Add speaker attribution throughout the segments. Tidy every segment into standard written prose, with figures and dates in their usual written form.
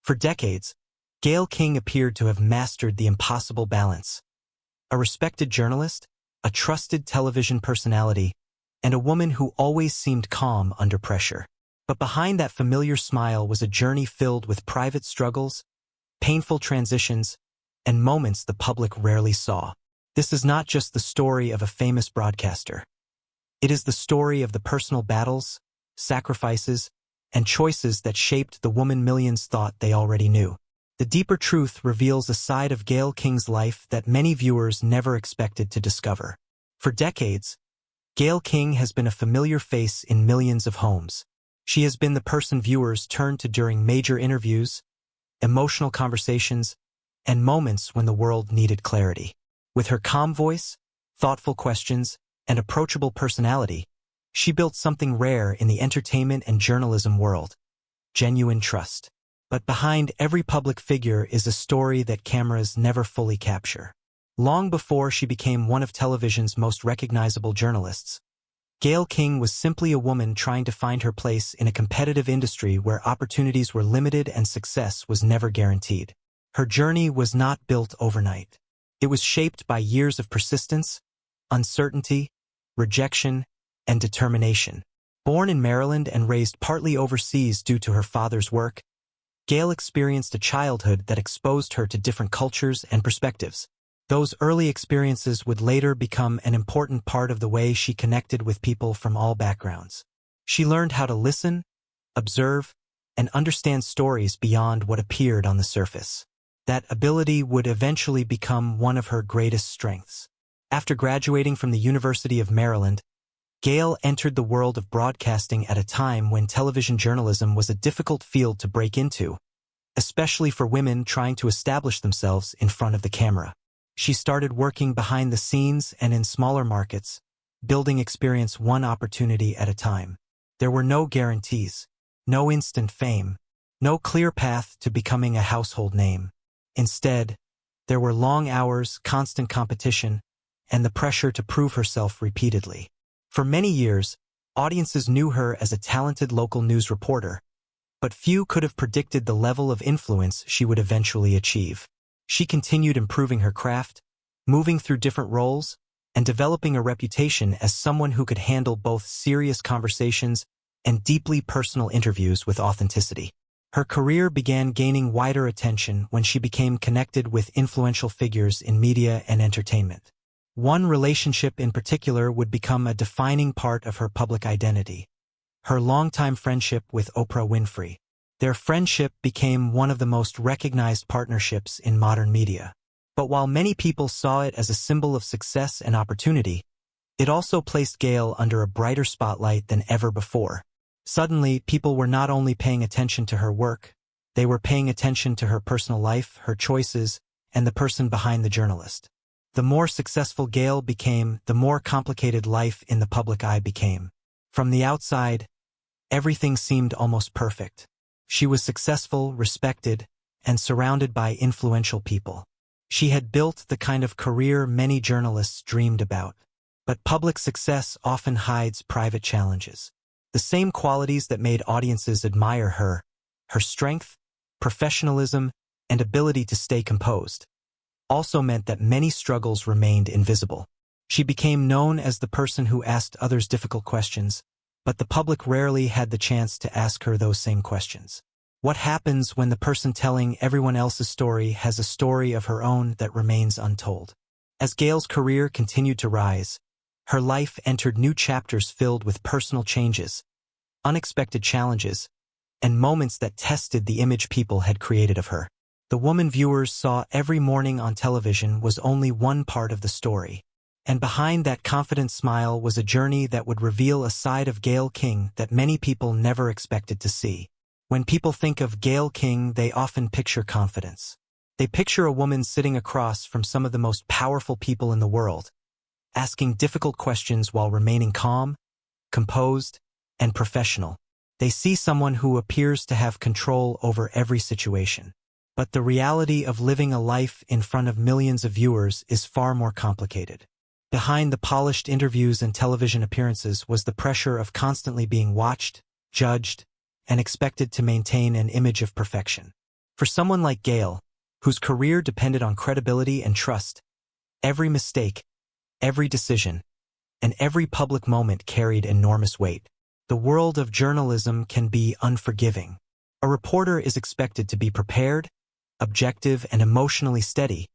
Speaker 1: For decades, Gayle King appeared to have mastered the impossible balance. A respected journalist, a trusted television personality, and a woman who always seemed calm under pressure. But behind that familiar smile was a journey filled with private struggles, painful transitions, and moments the public rarely saw. This is not just the story of a famous broadcaster. It is the story of the personal battles, sacrifices, and choices that shaped the woman millions thought they already knew. The deeper truth reveals a side of Gayle King's life that many viewers never expected to discover. For decades, Gayle King has been a familiar face in millions of homes. She has been the person viewers turn to during major interviews, emotional conversations, and moments when the world needed clarity. With her calm voice, thoughtful questions, and approachable personality, she built something rare in the entertainment and journalism world: genuine trust. But behind every public figure is a story that cameras never fully capture. Long before she became one of television's most recognizable journalists, Gayle King was simply a woman trying to find her place in a competitive industry where opportunities were limited and success was never guaranteed. Her journey was not built overnight. It was shaped by years of persistence, uncertainty, rejection, and determination. Born in Maryland and raised partly overseas due to her father's work, Gayle experienced a childhood that exposed her to different cultures and perspectives. Those early experiences would later become an important part of the way she connected with people from all backgrounds. She learned how to listen, observe, and understand stories beyond what appeared on the surface. That ability would eventually become one of her greatest strengths. After graduating from the University of Maryland, Gayle entered the world of broadcasting at a time when television journalism was a difficult field to break into, especially for women trying to establish themselves in front of the camera. She started working behind the scenes and in smaller markets, building experience one opportunity at a time. There were no guarantees, no instant fame, no clear path to becoming a household name. Instead, there were long hours, constant competition, and the pressure to prove herself repeatedly. For many years, audiences knew her as a talented local news reporter, but few could have predicted the level of influence she would eventually achieve. She continued improving her craft, moving through different roles, and developing a reputation as someone who could handle both serious conversations and deeply personal interviews with authenticity. Her career began gaining wider attention when she became connected with influential figures in media and entertainment. One relationship in particular would become a defining part of her public identity: her longtime friendship with Oprah Winfrey. Their friendship became one of the most recognized partnerships in modern media. But while many people saw it as a symbol of success and opportunity, it also placed Gayle under a brighter spotlight than ever before. Suddenly, people were not only paying attention to her work, they were paying attention to her personal life, her choices, and the person behind the journalist. The more successful Gayle became, the more complicated life in the public eye became. From the outside, everything seemed almost perfect. She was successful, respected, and surrounded by influential people. She had built the kind of career many journalists dreamed about. But public success often hides private challenges. The same qualities that made audiences admire her, her strength, professionalism, and ability to stay composed, also meant that many struggles remained invisible. She became known as the person who asked others difficult questions, but the public rarely had the chance to ask her those same questions. What happens when the person telling everyone else's story has a story of her own that remains untold? As Gayle's career continued to rise, her life entered new chapters filled with personal changes, unexpected challenges, and moments that tested the image people had created of her. The woman viewers saw every morning on television was only one part of the story. And behind that confident smile was a journey that would reveal a side of Gayle King that many people never expected to see. When people think of Gayle King, they often picture confidence. They picture a woman sitting across from some of the most powerful people in the world, asking difficult questions while remaining calm, composed, and professional. They see someone who appears to have control over every situation. But the reality of living a life in front of millions of viewers is far more complicated. Behind the polished interviews and television appearances was the pressure of constantly being watched, judged, and expected to maintain an image of perfection. For someone like Gayle, whose career depended on credibility and trust, every mistake, every decision, and every public moment carried enormous weight. The world of journalism can be unforgiving. A reporter is expected to be prepared, objective, and emotionally steady,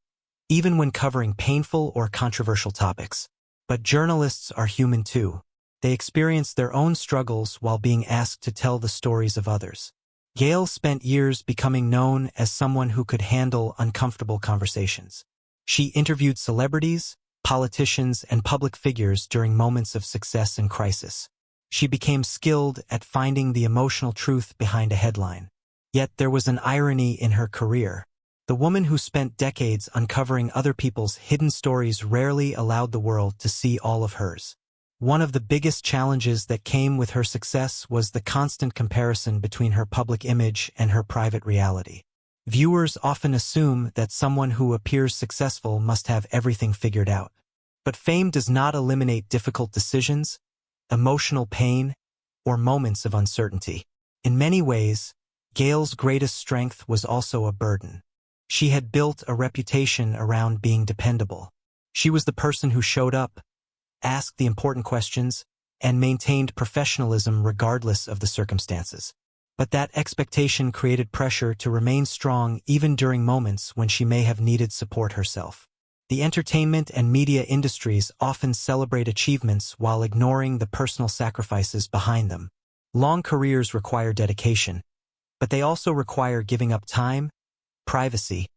Speaker 1: even when covering painful or controversial topics. But journalists are human too. They experience their own struggles while being asked to tell the stories of others. Gayle spent years becoming known as someone who could handle uncomfortable conversations. She interviewed celebrities, politicians, and public figures during moments of success and crisis. She became skilled at finding the emotional truth behind a headline. Yet there was an irony in her career. The woman who spent decades uncovering other people's hidden stories rarely allowed the world to see all of hers. One of the biggest challenges that came with her success was the constant comparison between her public image and her private reality. Viewers often assume that someone who appears successful must have everything figured out. But fame does not eliminate difficult decisions, emotional pain, or moments of uncertainty. In many ways, Gayle's greatest strength was also a burden. She had built a reputation around being dependable. She was the person who showed up, asked the important questions, and maintained professionalism regardless of the circumstances. But that expectation created pressure to remain strong even during moments when she may have needed support herself. The entertainment and media industries often celebrate achievements while ignoring the personal sacrifices behind them. Long careers require dedication, but they also require giving up time, privacy,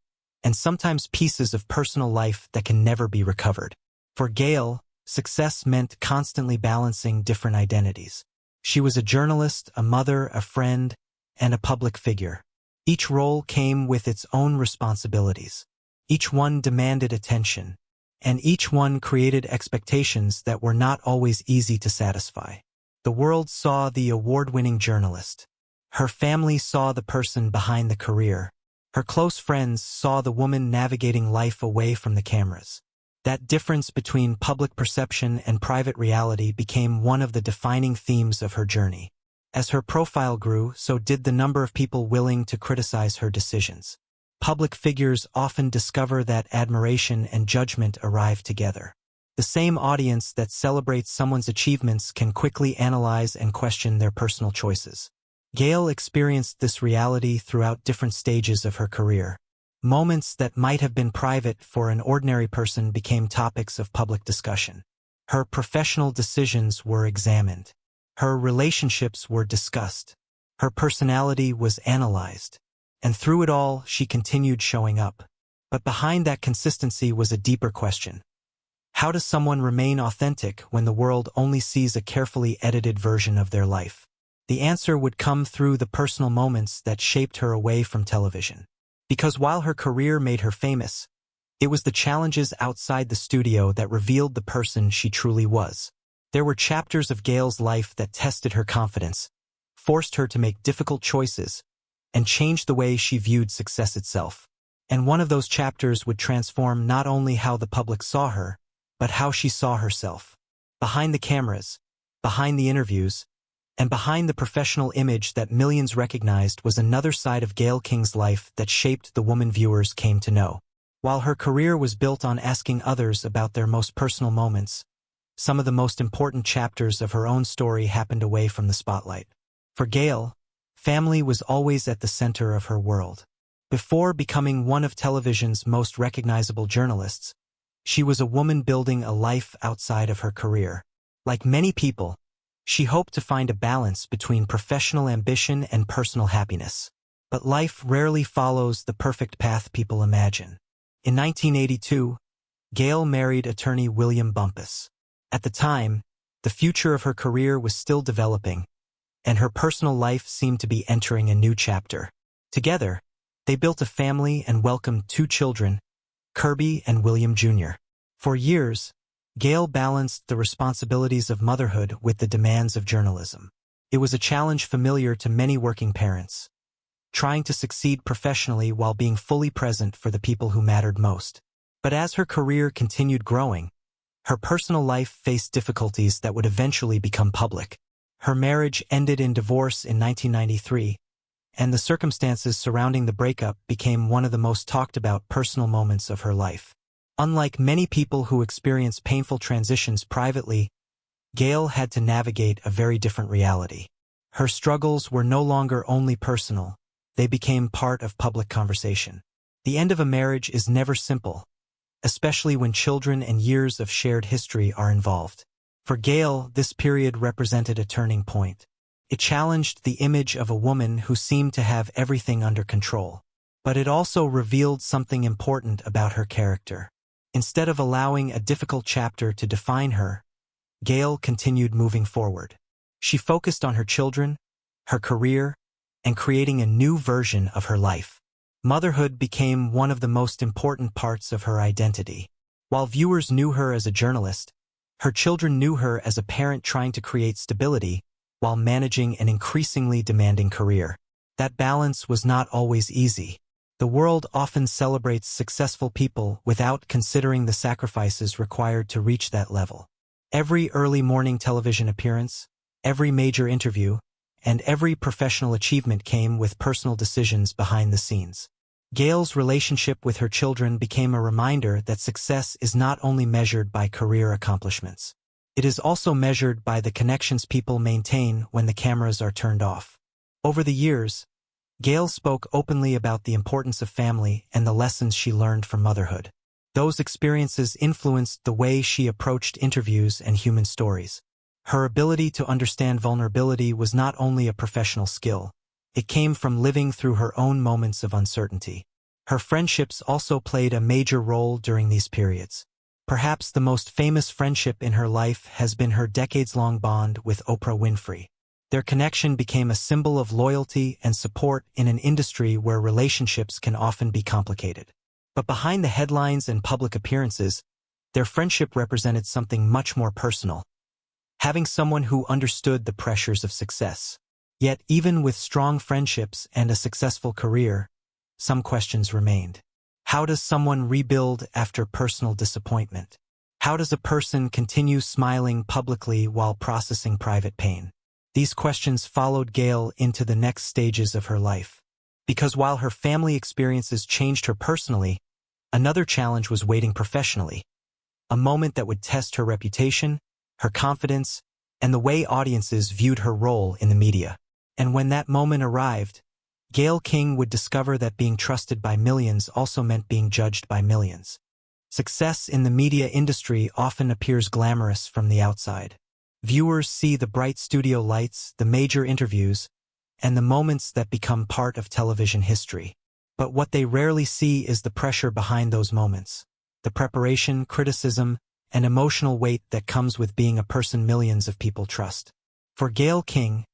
Speaker 1: and sometimes pieces of personal life that can never be recovered. For Gayle, success meant constantly balancing different identities. She was a journalist, a mother, a friend, and a public figure. Each role came with its own responsibilities. Each one demanded attention, and each one created expectations that were not always easy to satisfy. The world saw the award-winning journalist. Her family saw the person behind the career. Her close friends saw the woman navigating life away from the cameras. That difference between public perception and private reality became one of the defining themes of her journey. As her profile grew, so did the number of people willing to criticize her decisions. Public figures often discover that admiration and judgment arrive together. The same audience that celebrates someone's achievements can quickly analyze and question their personal choices. Gayle experienced this reality throughout different stages of her career. Moments that might have been private for an ordinary person became topics of public discussion. Her professional decisions were examined. Her relationships were discussed. Her personality was analyzed. And through it all, she continued showing up. But behind that consistency was a deeper question. How does someone remain authentic when the world only sees a carefully edited version of their life? The answer would come through the personal moments that shaped her away from television. Because while her career made her famous, it was the challenges outside the studio that revealed the person she truly was. There were chapters of Gayle's life that tested her confidence, forced her to make difficult choices, and changed the way she viewed success itself. And one of those chapters would transform not only how the public saw her, but how she saw herself. Behind the cameras, behind the interviews, and behind the professional image that millions recognized was another side of Gayle King's life that shaped the woman viewers came to know. While her career was built on asking others about their most personal moments, some of the most important chapters of her own story happened away from the spotlight. For Gayle, family was always at the center of her world. Before becoming one of television's most recognizable journalists, she was a woman building a life outside of her career. Like many people, she hoped to find a balance between professional ambition and personal happiness. But life rarely follows the perfect path people imagine. In 1982, Gayle married attorney William Bumpus. At the time, the future of her career was still developing, and her personal life seemed to be entering a new chapter. Together, they built a family and welcomed 2 children, Kirby and William Jr. For years, Gayle balanced the responsibilities of motherhood with the demands of journalism. It was a challenge familiar to many working parents, trying to succeed professionally while being fully present for the people who mattered most. But as her career continued growing, her personal life faced difficulties that would eventually become public. Her marriage ended in divorce in 1993, and the circumstances surrounding the breakup became one of the most talked about personal moments of her life. Unlike many people who experience painful transitions privately, Gayle had to navigate a very different reality. Her struggles were no longer only personal, they became part of public conversation. The end of a marriage is never simple, especially when children and years of shared history are involved. For Gayle, this period represented a turning point. It challenged the image of a woman who seemed to have everything under control. But it also revealed something important about her character. Instead of allowing a difficult chapter to define her, Gayle continued moving forward. She focused on her children, her career, and creating a new version of her life. Motherhood became one of the most important parts of her identity. While viewers knew her as a journalist, her children knew her as a parent trying to create stability while managing an increasingly demanding career. That balance was not always easy. The world often celebrates successful people without considering the sacrifices required to reach that level. Every early morning television appearance, every major interview, and every professional achievement came with personal decisions behind the scenes. Gayle's relationship with her children became a reminder that success is not only measured by career accomplishments. It is also measured by the connections people maintain when the cameras are turned off. Over the years, Gayle spoke openly about the importance of family and the lessons she learned from motherhood. Those experiences influenced the way she approached interviews and human stories. Her ability to understand vulnerability was not only a professional skill, it came from living through her own moments of uncertainty. Her friendships also played a major role during these periods. Perhaps the most famous friendship in her life has been her decades-long bond with Oprah Winfrey. Their connection became a symbol of loyalty and support in an industry where relationships can often be complicated. But behind the headlines and public appearances, their friendship represented something much more personal. Having someone who understood the pressures of success. Yet even with strong friendships and a successful career, some questions remained. How does someone rebuild after personal disappointment? How does a person continue smiling publicly while processing private pain? These questions followed Gayle into the next stages of her life. Because while her family experiences changed her personally, another challenge was waiting professionally. A moment that would test her reputation, her confidence, and the way audiences viewed her role in the media. And when that moment arrived, Gayle King would discover that being trusted by millions also meant being judged by millions. Success in the media industry often appears glamorous from the outside. Viewers see the bright studio lights, the major interviews, and the moments that become part of television history. But what they rarely see is the pressure behind those moments. The preparation, criticism, and emotional weight that comes with being a person millions of people trust. For Gayle King,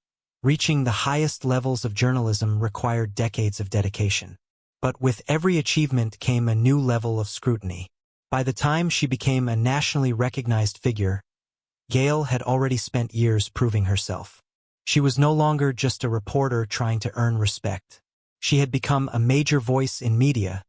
Speaker 1: reaching the highest levels of journalism required decades of dedication. But with every achievement came a new level of scrutiny. By the time she became a nationally recognized figure, Gayle had already spent years proving herself. She was no longer just a reporter trying to earn respect. She had become a major voice in media,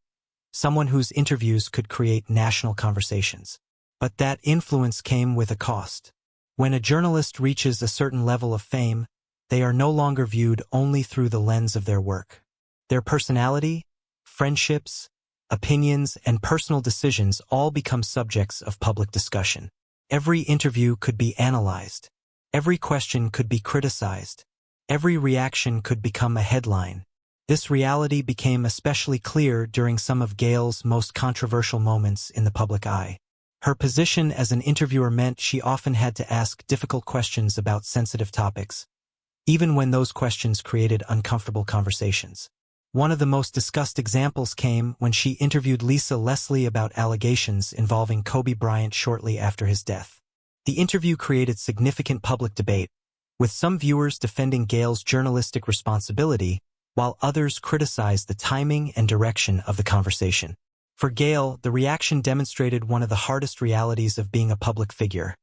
Speaker 1: someone whose interviews could create national conversations. But that influence came with a cost. When a journalist reaches a certain level of fame, they are no longer viewed only through the lens of their work. Their personality, friendships, opinions, and personal decisions all become subjects of public discussion. Every interview could be analyzed. Every question could be criticized. Every reaction could become a headline. This reality became especially clear during some of Gayle's most controversial moments in the public eye. Her position as an interviewer meant she often had to ask difficult questions about sensitive topics, even when those questions created uncomfortable conversations. One of the most discussed examples came when she interviewed Lisa Leslie about allegations involving Kobe Bryant shortly after his death. The interview created significant public debate, with some viewers defending Gayle's journalistic responsibility, while others criticized the timing and direction of the conversation. For Gayle, the reaction demonstrated one of the hardest realities of being a public figure.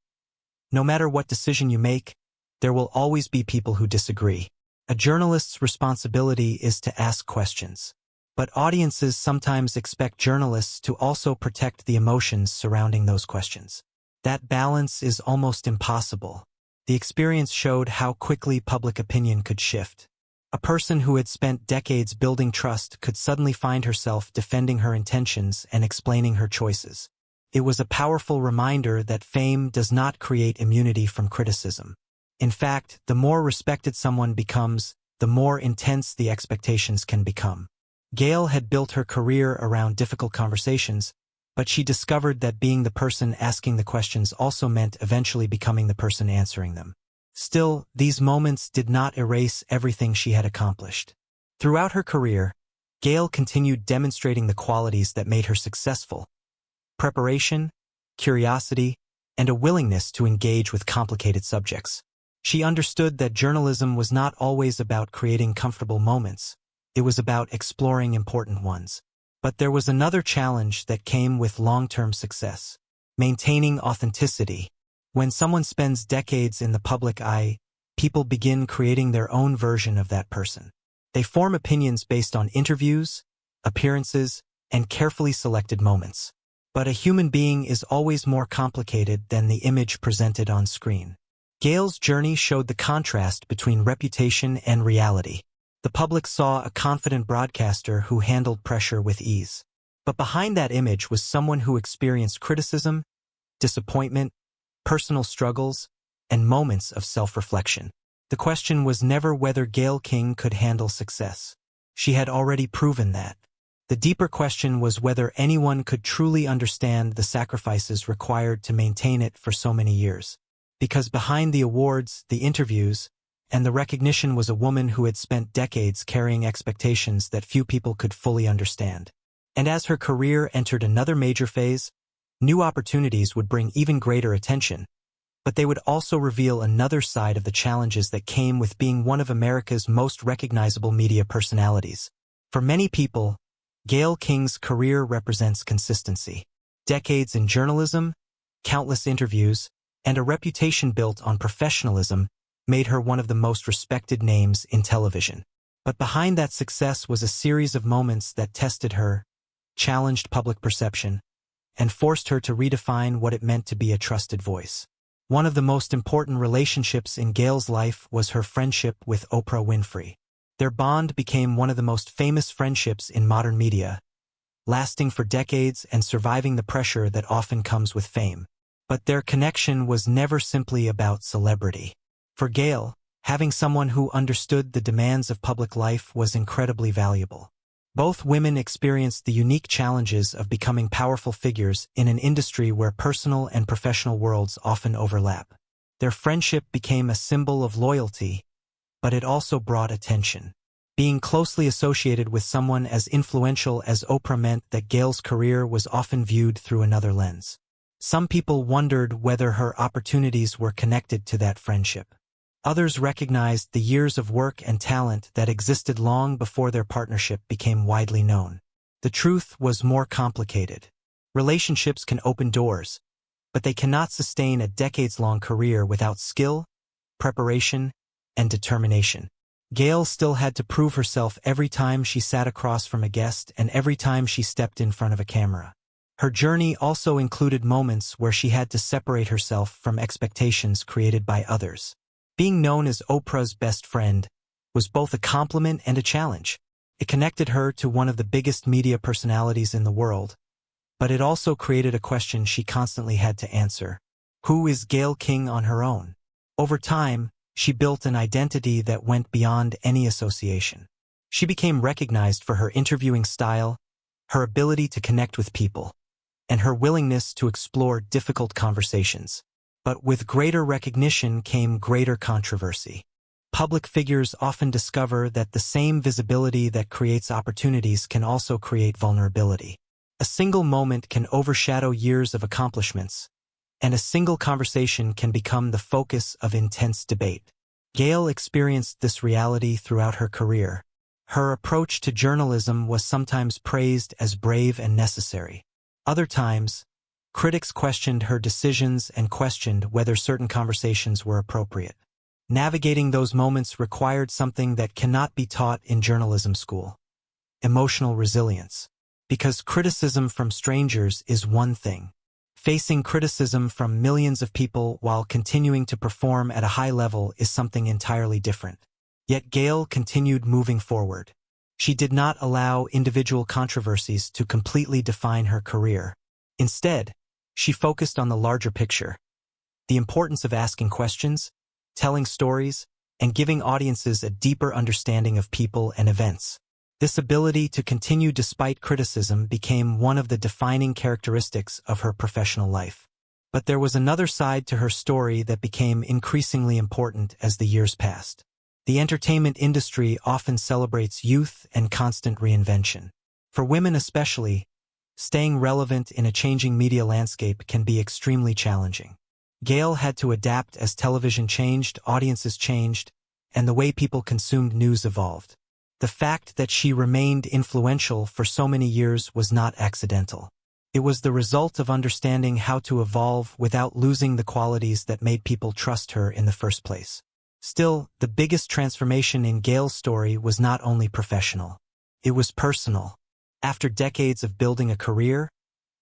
Speaker 1: No matter what decision you make, there will always be people who disagree. A journalist's responsibility is to ask questions. But audiences sometimes expect journalists to also protect the emotions surrounding those questions. That balance is almost impossible. The experience showed how quickly public opinion could shift. A person who had spent decades building trust could suddenly find herself defending her intentions and explaining her choices. It was a powerful reminder that fame does not create immunity from criticism. In fact, the more respected someone becomes, the more intense the expectations can become. Gayle had built her career around difficult conversations, but she discovered that being the person asking the questions also meant eventually becoming the person answering them. Still, these moments did not erase everything she had accomplished. Throughout her career, Gayle continued demonstrating the qualities that made her successful: preparation, curiosity, and a willingness to engage with complicated subjects. She understood that journalism was not always about creating comfortable moments. It was about exploring important ones. But there was another challenge that came with long-term success: maintaining authenticity. When someone spends decades in the public eye, people begin creating their own version of that person. They form opinions based on interviews, appearances, and carefully selected moments. But a human being is always more complicated than the image presented on screen. Gayle's journey showed the contrast between reputation and reality. The public saw a confident broadcaster who handled pressure with ease. But behind that image was someone who experienced criticism, disappointment, personal struggles, and moments of self-reflection. The question was never whether Gayle King could handle success. She had already proven that. The deeper question was whether anyone could truly understand the sacrifices required to maintain it for so many years. Because behind the awards, the interviews, and the recognition was a woman who had spent decades carrying expectations that few people could fully understand. And as her career entered another major phase, new opportunities would bring even greater attention, but they would also reveal another side of the challenges that came with being one of America's most recognizable media personalities. For many people, Gayle King's career represents consistency. Decades in journalism, countless interviews, and a reputation built on professionalism made her one of the most respected names in television. But behind that success was a series of moments that tested her, challenged public perception, and forced her to redefine what it meant to be a trusted voice. One of the most important relationships in Gayle's life was her friendship with Oprah Winfrey. Their bond became one of the most famous friendships in modern media, lasting for decades and surviving the pressure that often comes with fame. But their connection was never simply about celebrity. For Gayle, having someone who understood the demands of public life was incredibly valuable. Both women experienced the unique challenges of becoming powerful figures in an industry where personal and professional worlds often overlap. Their friendship became a symbol of loyalty, but it also brought attention. Being closely associated with someone as influential as Oprah meant that Gayle's career was often viewed through another lens. Some people wondered whether her opportunities were connected to that friendship. Others recognized the years of work and talent that existed long before their partnership became widely known. The truth was more complicated. Relationships can open doors, but they cannot sustain a decades-long career without skill, preparation, and determination. Gayle still had to prove herself every time she sat across from a guest and every time she stepped in front of a camera. Her journey also included moments where she had to separate herself from expectations created by others. Being known as Oprah's best friend was both a compliment and a challenge. It connected her to one of the biggest media personalities in the world, but it also created a question she constantly had to answer. Who is Gayle King on her own? Over time, she built an identity that went beyond any association. She became recognized for her interviewing style, her ability to connect with people, and her willingness to explore difficult conversations. But with greater recognition came greater controversy. Public figures often discover that the same visibility that creates opportunities can also create vulnerability. A single moment can overshadow years of accomplishments, and a single conversation can become the focus of intense debate. Gayle experienced this reality throughout her career. Her approach to journalism was sometimes praised as brave and necessary. Other times, critics questioned her decisions and questioned whether certain conversations were appropriate. Navigating those moments required something that cannot be taught in journalism school: emotional resilience. Because criticism from strangers is one thing. Facing criticism from millions of people while continuing to perform at a high level is something entirely different. Yet Gayle continued moving forward. She did not allow individual controversies to completely define her career. Instead, she focused on the larger picture, the importance of asking questions, telling stories, and giving audiences a deeper understanding of people and events. This ability to continue despite criticism became one of the defining characteristics of her professional life. But there was another side to her story that became increasingly important as the years passed. The entertainment industry often celebrates youth and constant reinvention. For women especially, staying relevant in a changing media landscape can be extremely challenging. Gayle had to adapt as television changed, audiences changed, and the way people consumed news evolved. The fact that she remained influential for so many years was not accidental. It was the result of understanding how to evolve without losing the qualities that made people trust her in the first place. Still, the biggest transformation in Gayle's story was not only professional. It was personal. After decades of building a career,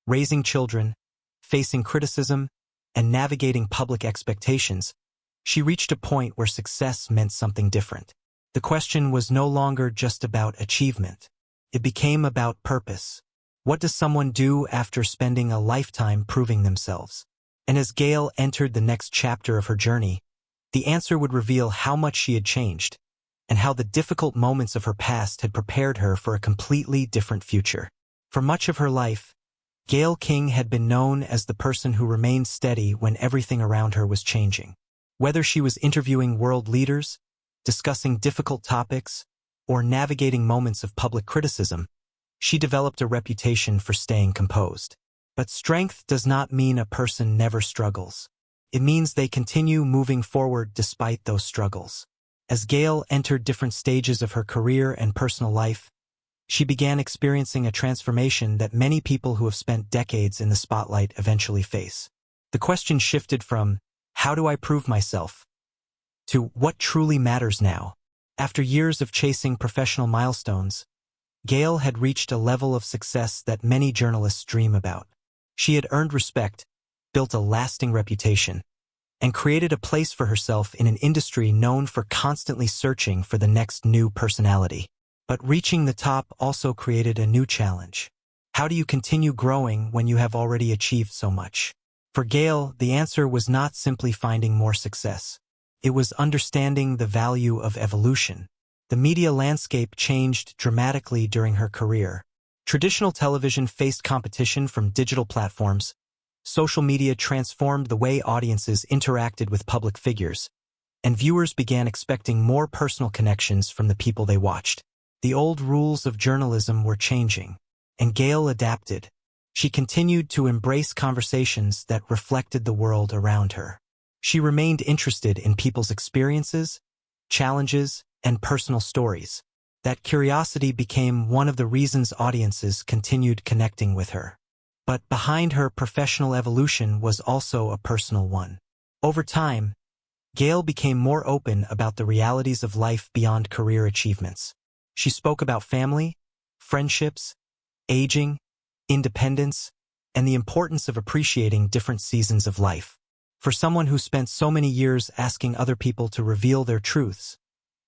Speaker 1: raising children, facing criticism, and navigating public expectations, she reached a point where success meant something different. The question was no longer just about achievement. It became about purpose. What does someone do after spending a lifetime proving themselves? And as Gayle entered the next chapter of her journey, the answer would reveal how much she had changed, and how the difficult moments of her past had prepared her for a completely different future. For much of her life, Gayle King had been known as the person who remained steady when everything around her was changing. Whether she was interviewing world leaders, discussing difficult topics, or navigating moments of public criticism, she developed a reputation for staying composed. But strength does not mean a person never struggles. It means they continue moving forward despite those struggles. As Gayle entered different stages of her career and personal life, she began experiencing a transformation that many people who have spent decades in the spotlight eventually face. The question shifted from, "How do I prove myself?" to "What truly matters now?" After years of chasing professional milestones, Gayle had reached a level of success that many journalists dream about. She had earned respect, built a lasting reputation, and created a place for herself in an industry known for constantly searching for the next new personality. But reaching the top also created a new challenge. How do you continue growing when you have already achieved so much? For Gayle, the answer was not simply finding more success. It was understanding the value of evolution. The media landscape changed dramatically during her career. Traditional television faced competition from digital platforms. Social media transformed the way audiences interacted with public figures, and viewers began expecting more personal connections from the people they watched. The old rules of journalism were changing, and Gayle adapted. She continued to embrace conversations that reflected the world around her. She remained interested in people's experiences, challenges, and personal stories. That curiosity became one of the reasons audiences continued connecting with her. But behind her professional evolution was also a personal one. Over time, Gayle became more open about the realities of life beyond career achievements. She spoke about family, friendships, aging, independence, and the importance of appreciating different seasons of life. For someone who spent so many years asking other people to reveal their truths,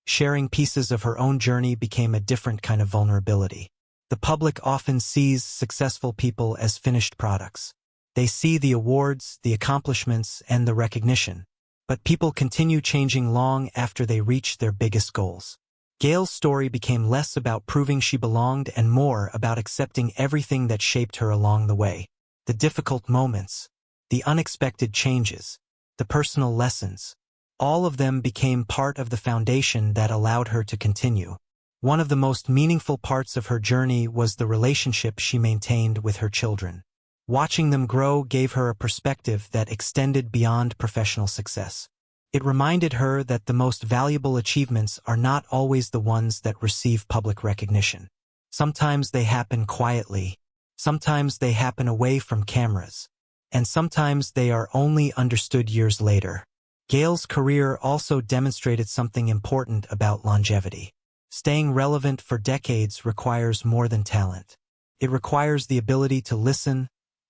Speaker 1: sharing pieces of her own journey became a different kind of vulnerability. The public often sees successful people as finished products. They see the awards, the accomplishments, and the recognition. But people continue changing long after they reach their biggest goals. Gayle's story became less about proving she belonged and more about accepting everything that shaped her along the way. The difficult moments, the unexpected changes, the personal lessons, all of them became part of the foundation that allowed her to continue. One of the most meaningful parts of her journey was the relationship she maintained with her children. Watching them grow gave her a perspective that extended beyond professional success. It reminded her that the most valuable achievements are not always the ones that receive public recognition. Sometimes they happen quietly, sometimes they happen away from cameras, and sometimes they are only understood years later. Gayle's career also demonstrated something important about longevity. Staying relevant for decades requires more than talent. It requires the ability to listen,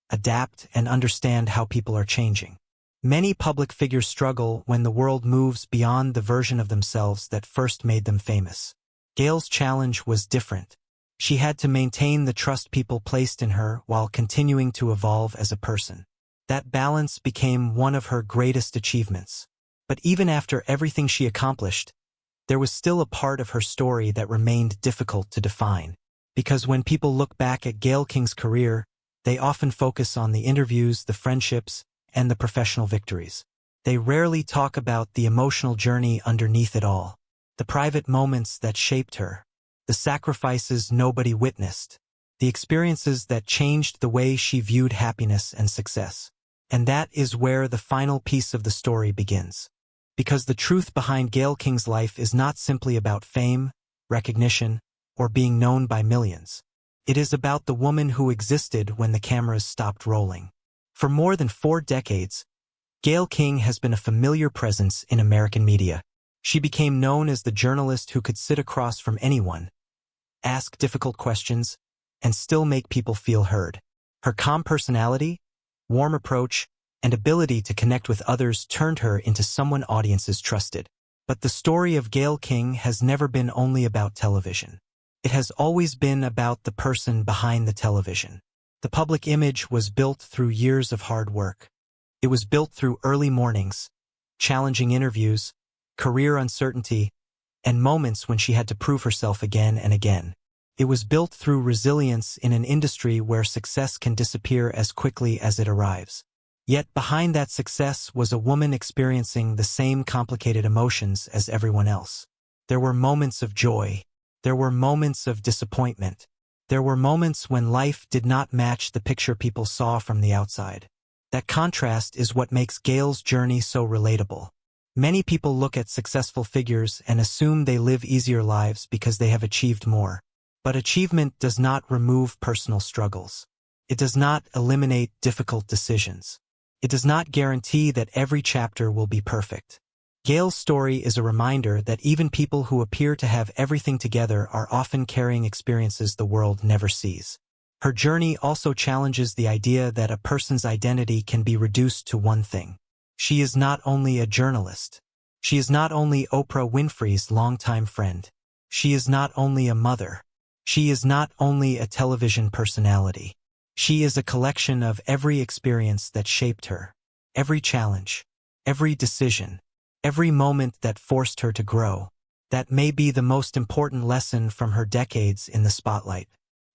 Speaker 1: adapt, and understand how people are changing. Many public figures struggle when the world moves beyond the version of themselves that first made them famous. Gayle's challenge was different. She had to maintain the trust people placed in her while continuing to evolve as a person. That balance became one of her greatest achievements. But even after everything she accomplished, there was still a part of her story that remained difficult to define. Because when people look back at Gayle King's career, they often focus on the interviews, the friendships, and the professional victories. They rarely talk about the emotional journey underneath it all, the private moments that shaped her, the sacrifices nobody witnessed, the experiences that changed the way she viewed happiness and success. And that is where the final piece of the story begins. Because the truth behind Gayle King's life is not simply about fame, recognition, or being known by millions. It is about the woman who existed when the cameras stopped rolling. For more than 4 decades, Gayle King has been a familiar presence in American media. She became known as the journalist who could sit across from anyone, ask difficult questions, and still make people feel heard. Her calm personality, warm approach, and ability to connect with others turned her into someone audiences trusted. But the story of Gayle King has never been only about television. It has always been about the person behind the television. The public image was built through years of hard work. It was built through early mornings, challenging interviews, career uncertainty, and moments when she had to prove herself again and again. It was built through resilience in an industry where success can disappear as quickly as it arrives. Yet behind that success was a woman experiencing the same complicated emotions as everyone else. There were moments of joy. There were moments of disappointment. There were moments when life did not match the picture people saw from the outside. That contrast is what makes Gayle's journey so relatable. Many people look at successful figures and assume they live easier lives because they have achieved more. But achievement does not remove personal struggles. It does not eliminate difficult decisions. It does not guarantee that every chapter will be perfect. Gayle's story is a reminder that even people who appear to have everything together are often carrying experiences the world never sees. Her journey also challenges the idea that a person's identity can be reduced to one thing. She is not only a journalist. She is not only Oprah Winfrey's longtime friend. She is not only a mother. She is not only a television personality. She is a collection of every experience that shaped her, every challenge, every decision, every moment that forced her to grow. That may be the most important lesson from her decades in the spotlight.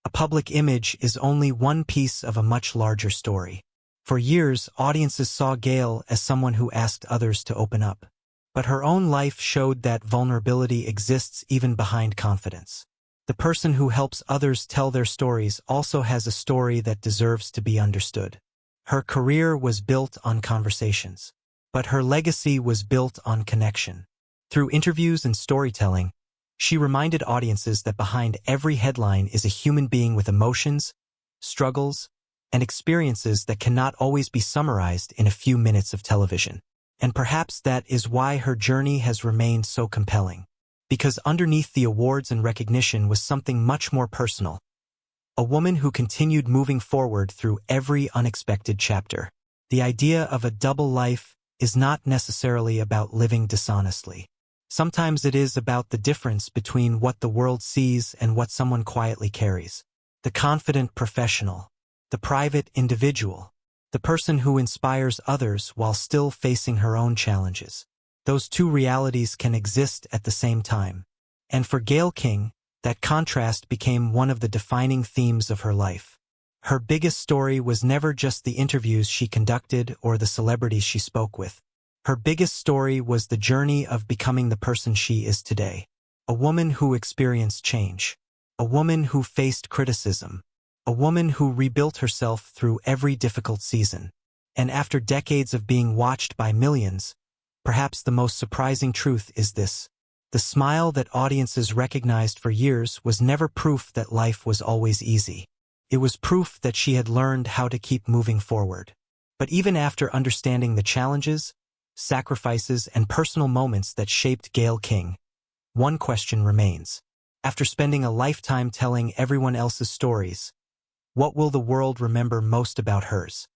Speaker 1: A public image is only one piece of a much larger story. For years, audiences saw Gayle as someone who asked others to open up. But her own life showed that vulnerability exists even behind confidence. The person who helps others tell their stories also has a story that deserves to be understood. Her career was built on conversations. But her legacy was built on connection. Through interviews and storytelling, she reminded audiences that behind every headline is a human being with emotions, struggles, and experiences that cannot always be summarized in a few minutes of television. And perhaps that is why her journey has remained so compelling. Because underneath the awards and recognition was something much more personal. A woman who continued moving forward through every unexpected chapter. The idea of a double life is not necessarily about living dishonestly. Sometimes it is about the difference between what the world sees and what someone quietly carries. The confident professional, the private individual, the person who inspires others while still facing her own challenges. Those two realities can exist at the same time. And for Gayle King, that contrast became one of the defining themes of her life. Her biggest story was never just the interviews she conducted or the celebrities she spoke with. Her biggest story was the journey of becoming the person she is today. A woman who experienced change. A woman who faced criticism. A woman who rebuilt herself through every difficult season. And after decades of being watched by millions, perhaps the most surprising truth is this. The smile that audiences recognized for years was never proof that life was always easy. It was proof that she had learned how to keep moving forward. But even after understanding the challenges, sacrifices, and personal moments that shaped Gayle King, one question remains. After spending a lifetime telling everyone else's stories, what will the world remember most about hers?